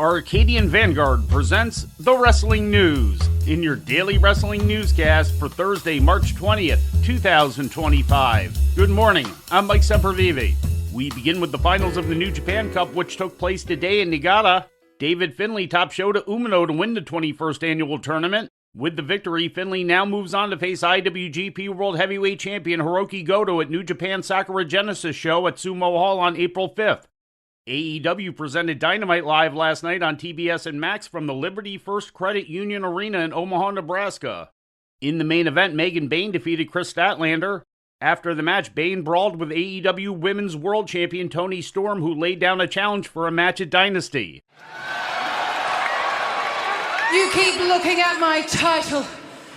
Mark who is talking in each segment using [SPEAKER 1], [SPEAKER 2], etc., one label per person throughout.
[SPEAKER 1] Arcadian Vanguard presents The Wrestling News in your daily wrestling newscast for Thursday, March 20th, 2025. Good morning, I'm Mike Sempervive. We begin with the finals of the New Japan Cup, which took place today in Niigata. David Finlay topped Shota Umino to win the 21st annual tournament. With the victory, Finlay now moves on to face IWGP World Heavyweight Champion Hiroki Goto at New Japan Sakura Genesis Show at Sumo Hall on April 5th. AEW presented Dynamite live last night on TBS and Max from the Liberty First Credit Union Arena in Omaha, Nebraska. In the main event, Megan Bayne defeated Chris Statlander. After the match, Bayne brawled with AEW Women's World Champion Toni Storm, who laid down a challenge for a match at Dynasty.
[SPEAKER 2] You keep looking at my title,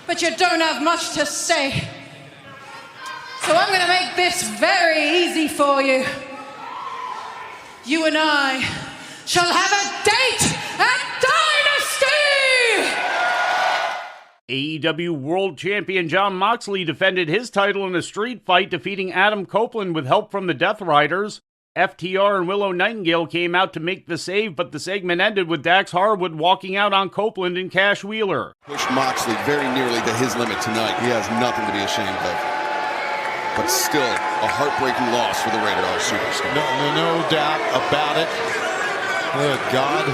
[SPEAKER 2] but you don't have much to say. So I'm going to make this very easy for you. You and I shall have a date at Dynasty!
[SPEAKER 1] AEW World Champion Jon Moxley defended his title in a street fight, defeating Adam Copeland with help from the Death Riders. FTR and Willow Nightingale came out to make the save, but the segment ended with Dax Harwood walking out on Copeland and Cash Wheeler.
[SPEAKER 3] Pushed Moxley very nearly to his limit tonight. He has nothing to be ashamed of. But still, a heartbreaking loss for the Rated R Superstar.
[SPEAKER 4] No doubt about it. Oh, God.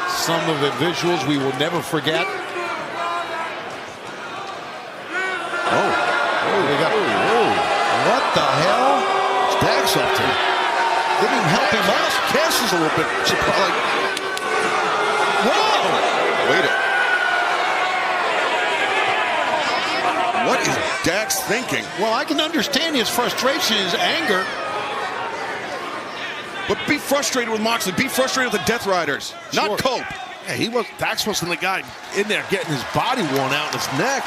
[SPEAKER 4] Some of the visuals we will never forget. What the hell?
[SPEAKER 3] It's Dax up to. Didn't even help him out. Cass is a little bit surprised. Whoa! Wait a. What is Dax thinking?
[SPEAKER 4] Well, I can understand his frustration, his anger.
[SPEAKER 3] But be frustrated with Moxley. Be frustrated with the Death Riders.
[SPEAKER 4] Sure.
[SPEAKER 3] Not Cope.
[SPEAKER 4] Yeah, Dax wasn't the guy in there getting his body worn out in his neck.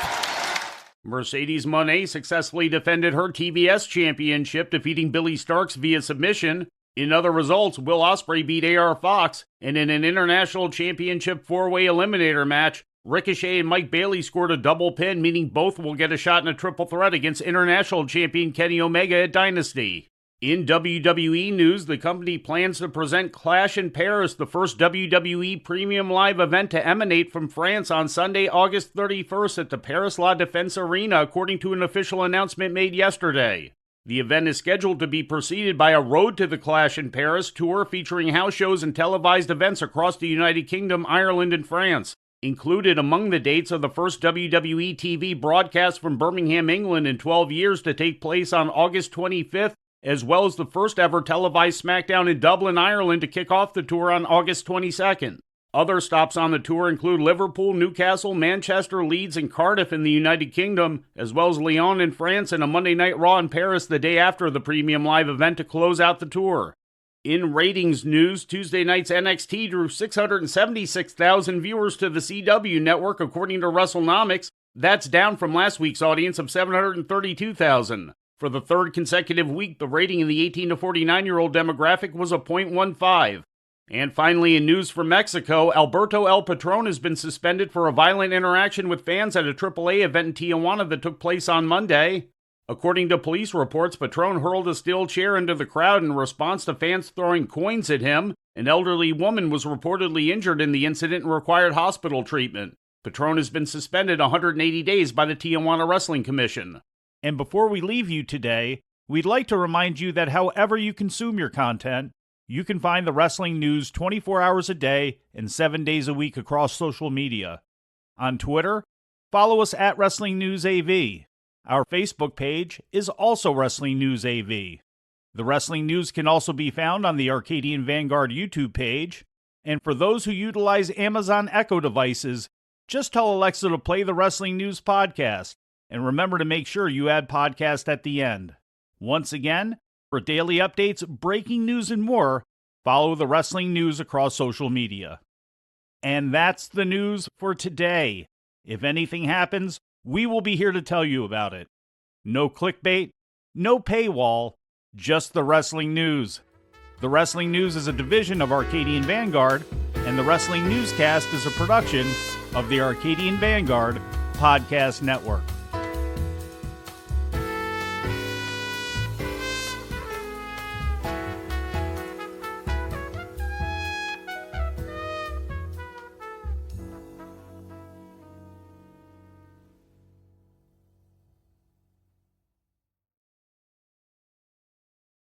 [SPEAKER 1] Mercedes Moné successfully defended her TBS championship, defeating Billy Starks via submission. In other results, Will Ospreay beat AR Fox, and in an international championship four-way eliminator match, Ricochet and Mike Bailey scored a double pin, meaning both will get a shot in a triple threat against international champion Kenny Omega at Dynasty. In WWE news, the company plans to present Clash in Paris, the first WWE premium live event to emanate from France on Sunday, August 31st at the Paris La Défense Arena, according to an official announcement made yesterday. The event is scheduled to be preceded by a Road to the Clash in Paris tour featuring house shows and televised events across the United Kingdom, Ireland, and France. Included among the dates are the first WWE TV broadcast from Birmingham, England in 12 years to take place on August 25th, as well as the first ever televised SmackDown in Dublin, Ireland to kick off the tour on August 22nd. Other stops on the tour include Liverpool, Newcastle, Manchester, Leeds, and Cardiff in the United Kingdom, as well as Lyon in France and a Monday Night Raw in Paris the day after the premium live event to close out the tour. In ratings news, Tuesday night's NXT drew 676,000 viewers to the CW network, according to WrestleNomics. That's down from last week's audience of 732,000. For the third consecutive week, the rating in the 18 to 49-year-old demographic was a .15. And finally, in news from Mexico, Alberto El Patron has been suspended for a violent interaction with fans at a AAA event in Tijuana that took place on Monday. According to police reports, Patron hurled a steel chair into the crowd in response to fans throwing coins at him. An elderly woman was reportedly injured in the incident and required hospital treatment. Patron has been suspended 180 days by the Tijuana Wrestling Commission. And before we leave you today, we'd like to remind you that however you consume your content, you can find the wrestling news 24 hours a day and 7 days a week across social media. On Twitter, follow us at Wrestling News AV. Our Facebook page is also Wrestling News AV. The Wrestling News can also be found on the Arcadian Vanguard YouTube page. And for those who utilize Amazon Echo devices, just tell Alexa to play the Wrestling News podcast. And remember to make sure you add podcast at the end. Once again, for daily updates, breaking news, and more, follow the Wrestling News across social media. And that's the news for today. If anything happens, we will be here to tell you about it. No clickbait, no paywall, just the Wrestling News. The Wrestling News is a division of Arcadian Vanguard, and the Wrestling Newscast is a production of the Arcadian Vanguard Podcast Network.